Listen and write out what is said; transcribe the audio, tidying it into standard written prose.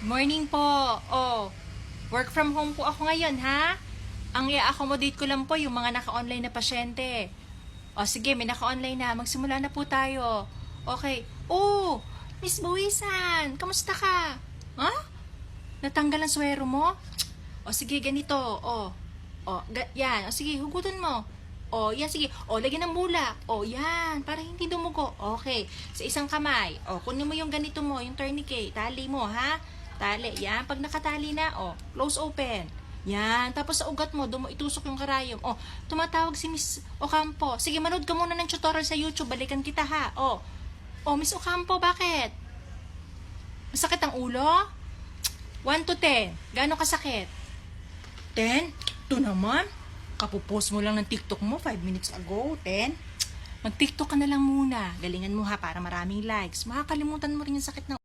Morning po. Oh, work from home po ako ngayon, ha? Ang i-accommodate ko lang po yung mga naka-online na pasyente. O sige, may naka-online na. Magsimula na po tayo. Okay. Oh, Miss Buwisan, kamusta ka? Ha? Natanggal ang swero mo? O sige, ganito. Yan. O sige, hugutin mo. O, yan, sige. O, lagyan ng bulak. O, yan. Para hindi dumugo. Okay. Sa isang kamay. O, kunin mo yung ganito mo, yung tourniquet. Tali mo, ha? Tali. Yan. Pag nakatali na, o, close open. Yan. Tapos sa ugat mo, doon mo itusok yung karayom. O, tumatawag si Miss Ocampo. Sige, manood ka muna ng tutorial sa YouTube. Balikan kita, ha? O, Miss Ocampo, bakit? Masakit ang ulo? 1 to 10. Gaano kasakit? 10? Ito naman. Kapupost mo lang ng TikTok mo 5 minutes ago. 10? Mag-TikTok ka na lang muna. Galingan mo ha para maraming likes. Makakalimutan mo rin yung sakit ng